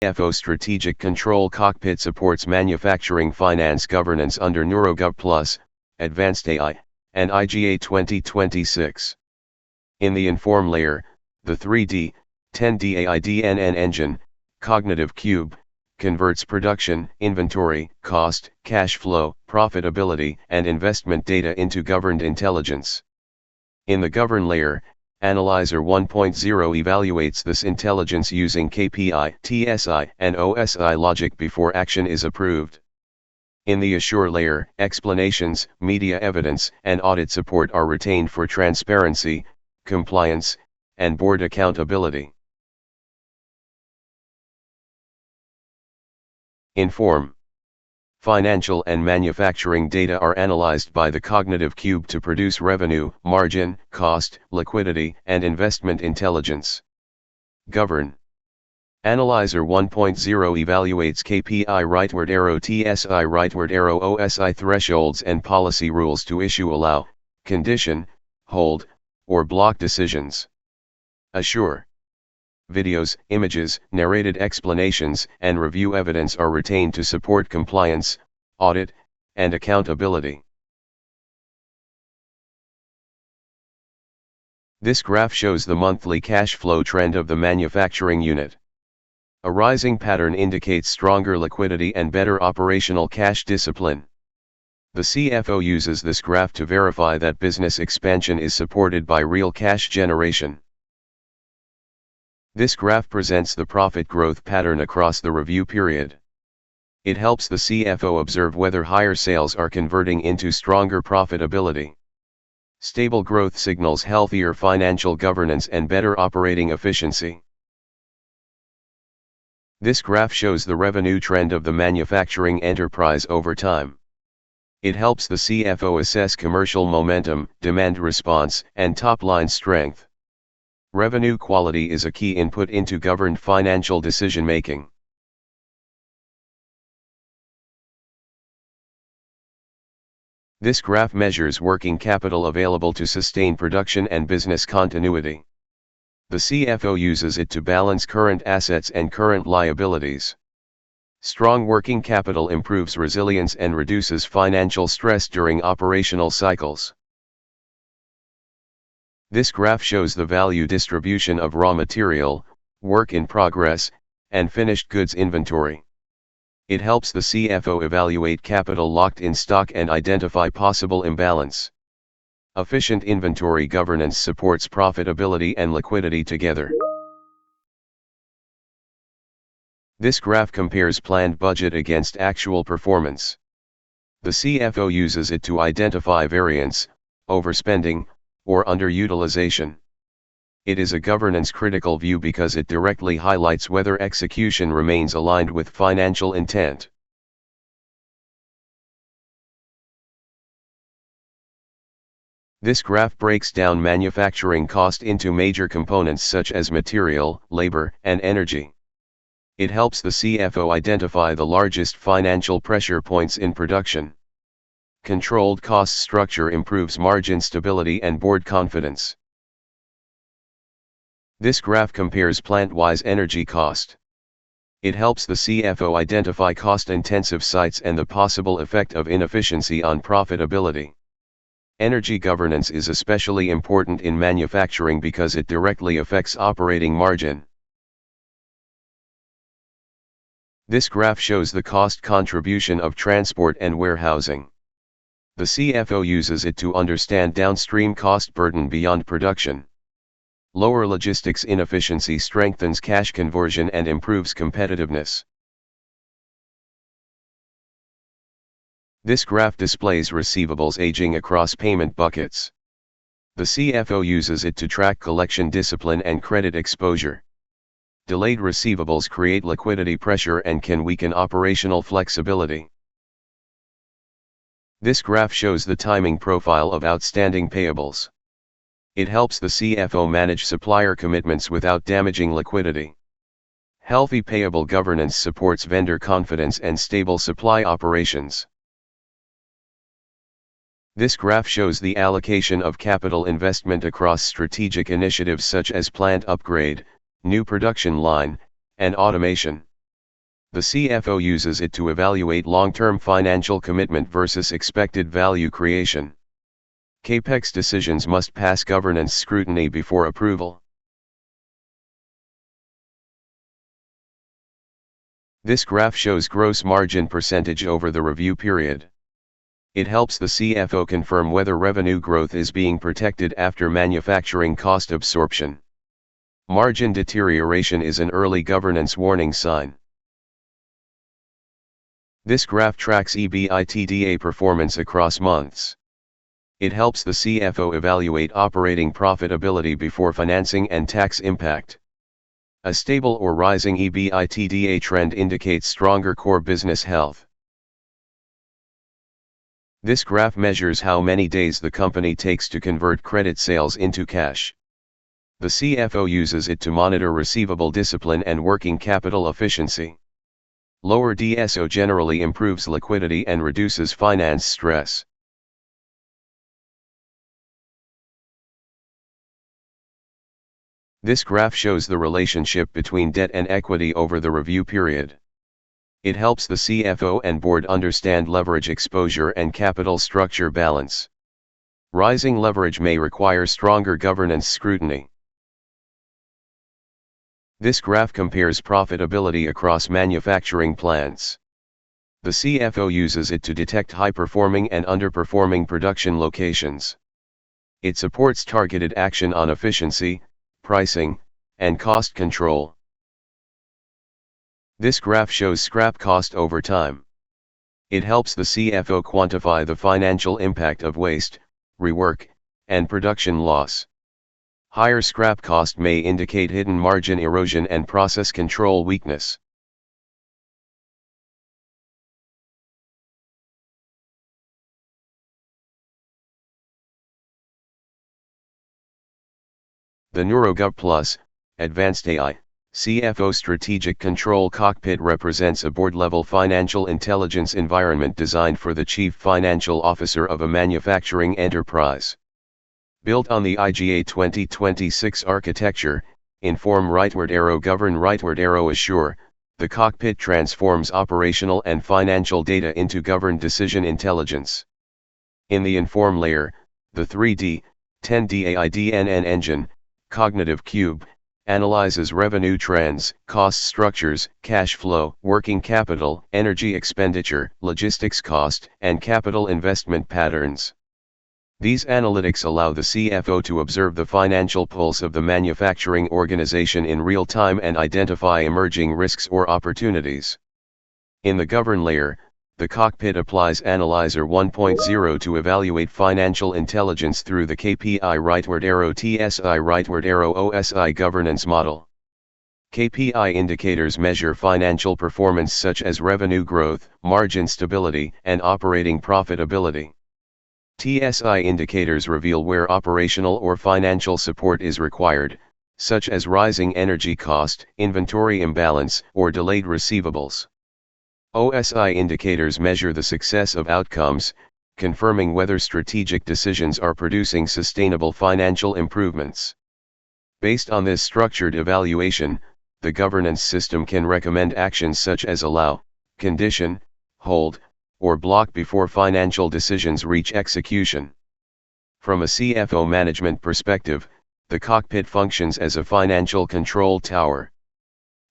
CFO Strategic Control Cockpit supports manufacturing finance governance under NeuroGov Plus, Advanced AI, and IGA 2026. In the Inform layer, the 3D, 10D AI DNN Engine, Cognitive Cube, converts production, inventory, cost, cash flow, profitability, and investment data into governed intelligence. In the Govern layer, Analyzer 1.0 evaluates this intelligence using KPI, TSI, and OSI logic before action is approved. In the Assure layer, explanations, media evidence, and audit support are retained for transparency, compliance, and board accountability. Inform. Financial and manufacturing data are analyzed by the Cognitive Cube to produce revenue, margin, cost, liquidity, and investment intelligence. Govern. Analyzer 1.0 evaluates KPI rightward arrow TSI rightward arrow OSI thresholds and policy rules to issue allow, condition, hold, or block decisions. Assure. Videos, images, narrated explanations, and review evidence are retained to support compliance, audit, and accountability. This graph shows the monthly cash flow trend of the manufacturing unit. A rising pattern indicates stronger liquidity and better operational cash discipline. The CFO uses this graph to verify that business expansion is supported by real cash generation. This graph presents the profit growth pattern across the review period. It helps the CFO observe whether higher sales are converting into stronger profitability. Stable growth signals healthier financial governance and better operating efficiency. This graph shows the revenue trend of the manufacturing enterprise over time. It helps the CFO assess commercial momentum, demand response, and top-line strength. Revenue quality is a key input into governed financial decision-making. This graph measures working capital available to sustain production and business continuity. The CFO uses it to balance current assets and current liabilities. Strong working capital improves resilience and reduces financial stress during operational cycles. This graph shows the value distribution of raw material, work in progress, and finished goods inventory. It helps the CFO evaluate capital locked in stock and identify possible imbalance. Efficient inventory governance supports profitability and liquidity together. This graph compares planned budget against actual performance. The CFO uses it to identify variance, overspending, or underutilization. It is a governance-critical view because it directly highlights whether execution remains aligned with financial intent. This graph breaks down manufacturing cost into major components such as material, labor, and energy. It helps the CFO identify the largest financial pressure points in production. Controlled cost structure improves margin stability and board confidence. This graph compares plant-wise energy cost. It helps the CFO identify cost-intensive sites and the possible effect of inefficiency on profitability. Energy governance is especially important in manufacturing because it directly affects operating margin. This graph shows the cost contribution of transport and warehousing. The CFO uses it to understand downstream cost burden beyond production. Lower logistics inefficiency strengthens cash conversion and improves competitiveness. This graph displays receivables aging across payment buckets. The CFO uses it to track collection discipline and credit exposure. Delayed receivables create liquidity pressure and can weaken operational flexibility. This graph shows the timing profile of outstanding payables. It helps the CFO manage supplier commitments without damaging liquidity. Healthy payable governance supports vendor confidence and stable supply operations. This graph shows the allocation of capital investment across strategic initiatives such as plant upgrade, new production line, and automation. The CFO uses it to evaluate long-term financial commitment versus expected value creation. CAPEX decisions must pass governance scrutiny before approval. This graph shows gross margin percentage over the review period. It helps the CFO confirm whether revenue growth is being protected after manufacturing cost absorption. Margin deterioration is an early governance warning sign. This graph tracks EBITDA performance across months. It helps the CFO evaluate operating profitability before financing and tax impact. A stable or rising EBITDA trend indicates stronger core business health. This graph measures how many days the company takes to convert credit sales into cash. The CFO uses it to monitor receivable discipline and working capital efficiency. Lower DSO generally improves liquidity and reduces finance stress. This graph shows the relationship between debt and equity over the review period. It helps the CFO and board understand leverage exposure and capital structure balance. Rising leverage may require stronger governance scrutiny. This graph compares profitability across manufacturing plants. The CFO uses it to detect high-performing and underperforming production locations. It supports targeted action on efficiency, pricing, and cost control. This graph shows scrap cost over time. It helps the CFO quantify the financial impact of waste, rework, and production loss. Higher scrap cost may indicate hidden margin erosion and process control weakness. The NeuroGov Plus, Advanced AI, CFO Strategic Control Cockpit represents a board-level financial intelligence environment designed for the Chief Financial Officer of a manufacturing enterprise. Built on the IGA 2026 architecture, Inform rightward arrow govern rightward arrow assure, the cockpit transforms operational and financial data into governed decision intelligence. In the Inform layer, the 3D, 10D AI DNN Engine, Cognitive Cube, analyzes revenue trends, cost structures, cash flow, working capital, energy expenditure, logistics cost, and capital investment patterns. These analytics allow the CFO to observe the financial pulse of the manufacturing organization in real time and identify emerging risks or opportunities. In the Govern layer, the cockpit applies Analyzer 1.0 to evaluate financial intelligence through the KPI rightward arrow TSI rightward arrow OSI governance model. KPI indicators measure financial performance such as revenue growth, margin stability, and operating profitability. TSI indicators reveal where operational or financial support is required, such as rising energy cost, inventory imbalance, or delayed receivables. OSI indicators measure the success of outcomes, confirming whether strategic decisions are producing sustainable financial improvements. Based on this structured evaluation, the governance system can recommend actions such as allow, condition, hold, or block before financial decisions reach execution. From a CFO management perspective, the cockpit functions as a financial control tower.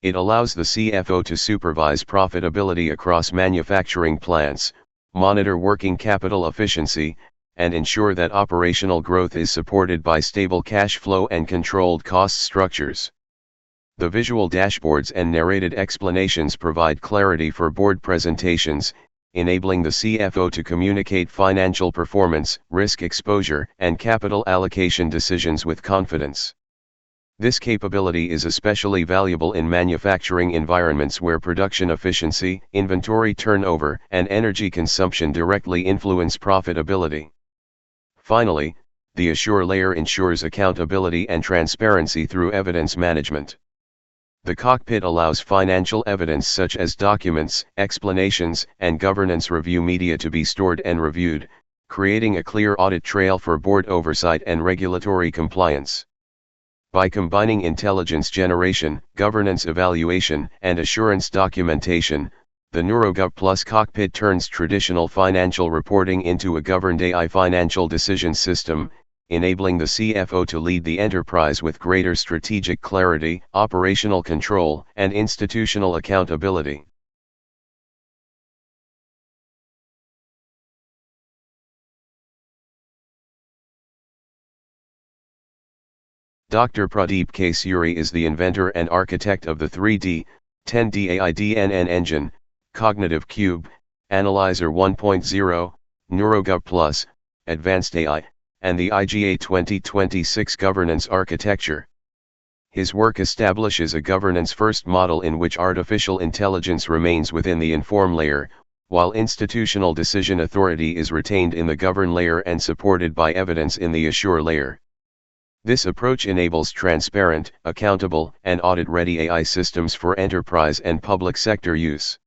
It allows the CFO to supervise profitability across manufacturing plants, monitor working capital efficiency, and ensure that operational growth is supported by stable cash flow and controlled cost structures. The visual dashboards and narrated explanations provide clarity for board presentations, enabling the CFO to communicate financial performance, risk exposure, and capital allocation decisions with confidence. This capability is especially valuable in manufacturing environments where production efficiency, inventory turnover, and energy consumption directly influence profitability. Finally, the Assure layer ensures accountability and transparency through evidence management. The cockpit allows financial evidence such as documents, explanations, and governance review media to be stored and reviewed, creating a clear audit trail for board oversight and regulatory compliance. By combining intelligence generation, governance evaluation, and assurance documentation, the NeuroGov Plus cockpit turns traditional financial reporting into a governed AI financial decision system, enabling the CFO to lead the enterprise with greater strategic clarity, operational control, and institutional accountability. Dr. Pradeep K. Suri is the inventor and architect of the 3D, 10D AI DNN Engine, Cognitive Cube, Analyzer 1.0, NeuroGov Plus, Advanced AI, and the IGA 2026 governance architecture. His work establishes a governance-first model in which artificial intelligence remains within the inform layer, while institutional decision authority is retained in the govern layer and supported by evidence in the assure layer. This approach enables transparent, accountable, and audit-ready AI systems for enterprise and public sector use.